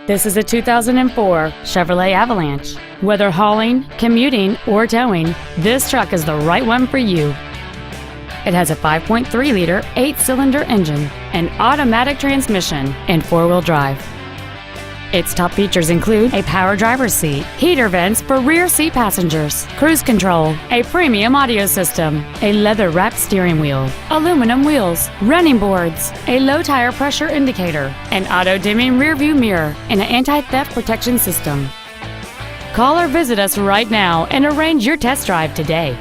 This is a 2004 Chevrolet Avalanche. Whether hauling, commuting, or towing, this truck is the right one for you. It has a 5.3-liter, 8-cylinder engine, an automatic transmission, and 4-wheel drive. Its top features include a power driver's seat, heater vents for rear seat passengers, cruise control, a premium audio system, a leather-wrapped steering wheel, aluminum wheels, running boards, a low tire pressure indicator, an auto-dimming rearview mirror, and an anti-theft protection system. Call or visit us right now and arrange your test drive today.